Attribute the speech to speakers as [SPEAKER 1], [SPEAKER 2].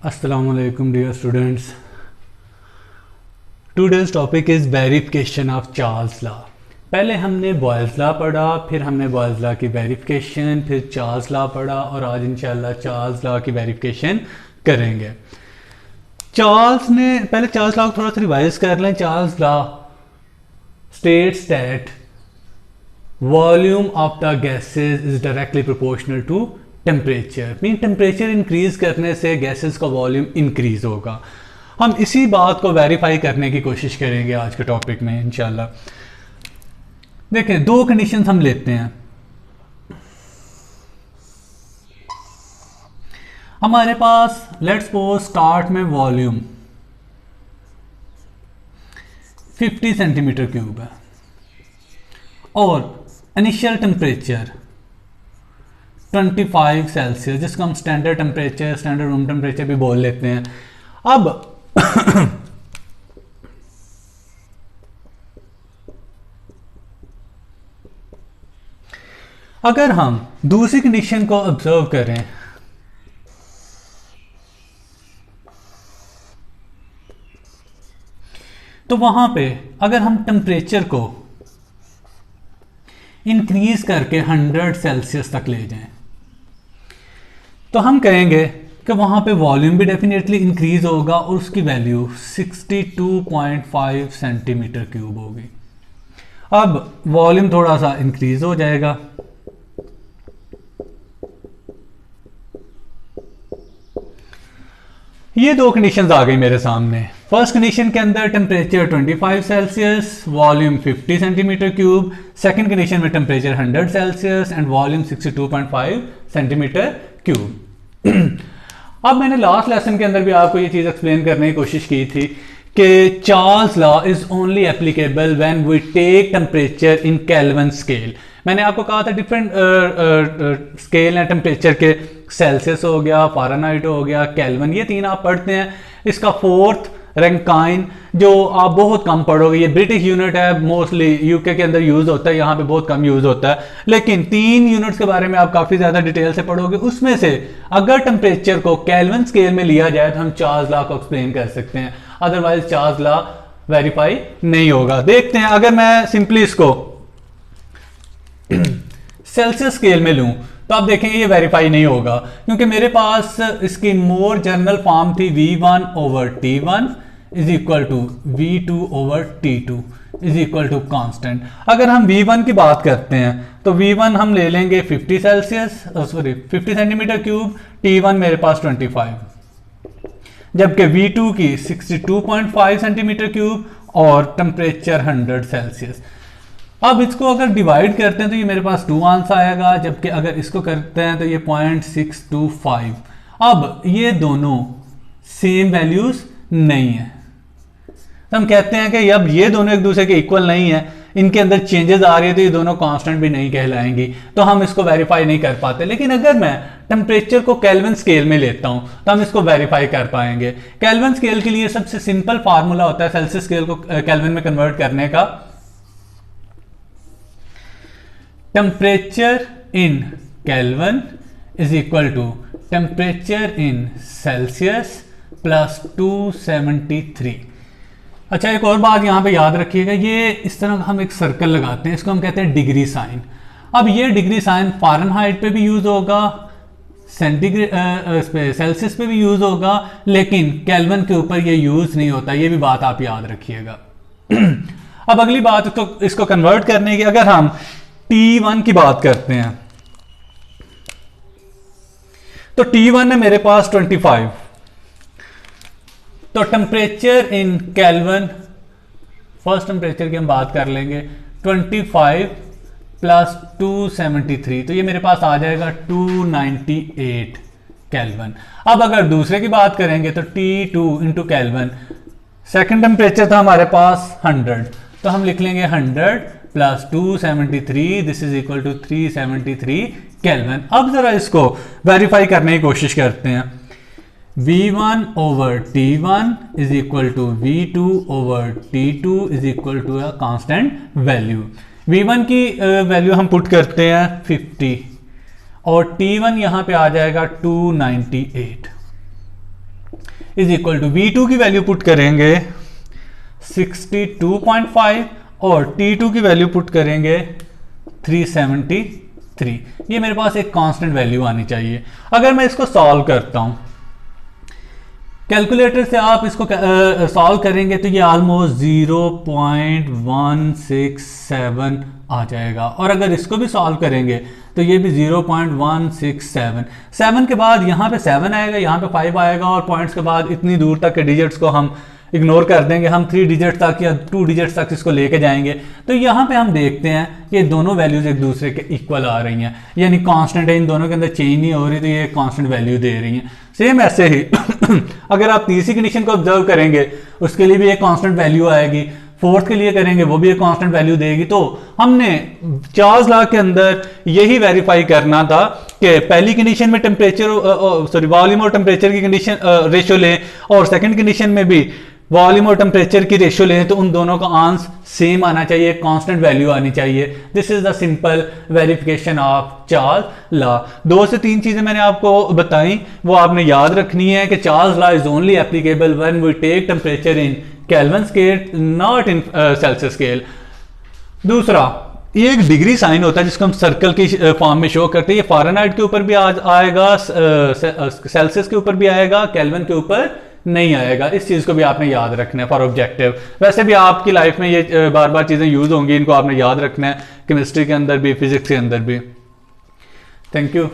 [SPEAKER 1] Assalamualaikum dear students. Today's topic is verification of Charles law. पहले हमने Boyle's law पढ़ा, फिर हमने बॉयल्स लॉ की वेरिफिकेशन, फिर चार्ल्स लॉ पढ़ा और आज इंशाल्लाह चार्ल्स लॉ की वेरिफिकेशन करेंगे। चार्ल्स लॉ को थोड़ा सा रिवाइज कर लें। Charles law states that volume of the gases is directly proportional to temperature. Mean temperature increase करने से गैसेस का वॉल्यूम इंक्रीज होगा। हम इसी बात को वेरीफाई करने की कोशिश करेंगे आज के टॉपिक में इंशाल्लाह। देखें, दो कंडीशंस हम लेते हैं। हमारे पास लेट्स सपोज स्टार्ट में वॉल्यूम 50 सेंटीमीटर क्यूब है और इनिशियल टेम्परेचर 25 सेल्सियस, जिसको हम standard temperature, standard room temperature भी बोल लेते हैं। अब अगर हम दूसरी कंडीशन को ऑब्जर्व करें, तो वहां पे अगर हम टेम्परेचर को इंक्रीज करके 100 सेल्सियस तक ले जाएं, तो हम कहेंगे कि वहां पे वॉल्यूम भी डेफिनेटली इंक्रीज होगा और उसकी वैल्यू 62.5 सेंटीमीटर क्यूब होगी। अब वॉल्यूम थोड़ा सा इंक्रीज हो जाएगा, ये दो कंडीशंस आ गई मेरे सामने। फर्स्ट कंडीशन के अंदर temperature 25 Celsius, volume 50 centimetre cube. Second condition में temperature 100 Celsius and volume 62.5 centimetre cube. अब मैंने लास्ट लेसन के अंदर भी आपको ये चीज़ एक्सप्लेन करने की कोशिश की थी कि Charles law is only applicable when we take temperature in Kelvin scale. मैंने आपको कहा था डिफरेंट स्केल है टेम्परेचर के, सेल्सियस हो गया, फ़ारेनहाइट हो गया, केल्विन, ये तीन आप पढ़ते हैं। इसका फोर्थ रैंकाइन जो आप बहुत कम पढ़ोगे, ये ब्रिटिश यूनिट है, मोस्टली यूके के अंदर यूज होता है, यहाँ पे बहुत कम यूज होता है। लेकिन तीन यूनिट्स के बारे में आप काफ़ी ज़्यादा डिटेल से पढ़ोगे। उसमें से अगर टेम्परेचर को केल्विन स्केल में लिया जाए तो हम चार्ल्स लॉ को एक्सप्लेन कर सकते हैं, अदरवाइज चार्ल्स लॉ वेरीफाई नहीं होगा। देखते हैं, अगर मैं सिंपली इसको सेल्सियस स्केल में लूं तो आप देखेंगे ये वेरीफाई नहीं होगा, क्योंकि मेरे पास इसकी मोर जनरल फॉर्म थी V1/T1 is equal to V2/T2 is equal to constant. अगर हम V1 की बात करते हैं तो V1 हम ले लेंगे 50 सेंटीमीटर क्यूब, T1 मेरे पास 25, जबकि V2 की 62.5 सेंटीमीटर क्यूब और टेम्परेचर 100 सेल्सियस। अब इसको अगर डिवाइड करते हैं तो ये मेरे पास 2 आंसर आएगा, जबकि अगर इसको करते हैं तो ये 0.625। अब ये दोनों सेम वैल्यूज नहीं है, तो हम कहते हैं कि अब ये दोनों एक दूसरे के इक्वल नहीं है, इनके अंदर चेंजेस आ रही है, तो ये दोनों कांस्टेंट भी नहीं कहलाएंगी, तो हम इसको वेरीफाई नहीं कर पाते। लेकिन अगर मैं टेम्परेचर को केल्विन स्केल में लेता हूं तो हम इसको वेरीफाई कर पाएंगे। केल्विन स्केल के लिए सबसे सिंपल फार्मूला होता है सेल्सियस स्केल को केल्विन में कन्वर्ट करने का। Temperature in Kelvin is equal to temperature in Celsius plus 273। अच्छा, एक और बात यहाँ पे याद रखिएगा, ये इस तरह हम एक सर्कल लगाते हैं, इसको हम कहते हैं डिग्री साइन। अब ये डिग्री साइन फ़ारेनहाइट पे भी यूज होगा, सेल्सियस पे भी यूज होगा, लेकिन केल्विन के ऊपर ये यूज नहीं होता, ये भी बात आप याद रखिएगा। अब अगली बात इसको कन्वर्ट करने की, अगर हम T1 की बात करते हैं तो T1 है मेरे पास 25, तो temperature in kelvin, first temperature की हम बात कर लेंगे, 25 प्लस 273, तो ये मेरे पास आ जाएगा 298 केल्विन। अब अगर दूसरे की बात करेंगे तो T2 into kelvin, second temperature था हमारे पास 100, तो हम लिख लेंगे 100 plus 273, this is equal to 373 Kelvin. अब जरा इसको वेरीफाई करने की कोशिश करते हैं। V1/T1 is equal to V2/T2 is equal to a constant value. V1 की वैल्यू हम पुट करते हैं 50 और T1 यहां पे आ जाएगा 298। इज इक्वल टू V2 की वैल्यू पुट करेंगे 62.5 और T2 की वैल्यू पुट करेंगे 373। ये मेरे पास एक कांस्टेंट वैल्यू आनी चाहिए। अगर मैं इसको सॉल्व करता हूं कैलकुलेटर से, आप इसको सॉल्व करेंगे तो ये ऑलमोस्ट 0.167 आ जाएगा। और अगर इसको भी सॉल्व करेंगे तो ये भी 0.167। 7 के बाद यहाँ पे 7 आएगा, यहाँ पे 5 आएगा और पॉइंट्स के बाद इतनी दूर तक के डिजिट्स को हम इग्नोर कर देंगे, हम 3 डिजिट तक या 2 डिजिट तक इसको लेके जाएंगे। तो यहाँ पे हम देखते हैं कि दोनों वैल्यूज एक दूसरे के इक्वल आ रही हैं, यानी कांस्टेंट है, इन दोनों के अंदर चेंज नहीं हो रही, तो ये कांस्टेंट वैल्यू दे रही हैं। सेम ऐसे ही अगर आप तीसरी कंडीशन को ऑब्जर्व करेंगे उसके लिए भी एक कांस्टेंट वैल्यू आएगी, फोर्थ के लिए करेंगे वो भी एक कांस्टेंट वैल्यू देगी। तो हमने चार्ल्स लॉ के अंदर यही वेरीफाई करना था कि पहली कंडीशन में टेम्परेचर वॉल्यूम और टेम्परेचर की कंडीशन रेशियो लें और सेकंड कंडीशन में भी वॉल्यूम और टेम्परेचर की रेशियो लें, तो उन दोनों का आंसर सेम आना चाहिए, कांस्टेंट वैल्यू आनी चाहिए। This is the simple verification of Charles law. 2 से 3 चीजें मैंने आपको बताई, वो आपने याद रखनी है कि Charles law is only applicable when we take temperature in Kelvin scale, not in Celsius scale. दूसरा, ये एक डिग्री साइन होता है जिसको हम सर्कल की फॉर्म में शो करते हैं। ये फ़ारेनहाइट के ऊपर भी आएगा, सेल्सियस के ऊपर भी आएगा, केल्विन के ऊपर नहीं आएगा। इस चीज को भी आपने याद रखना है फॉर ऑब्जेक्टिव। वैसे भी आपकी लाइफ में ये बार बार चीजें यूज होंगी, इनको आपने याद रखना है, केमिस्ट्री के अंदर भी, फिजिक्स के अंदर भी। Thank you.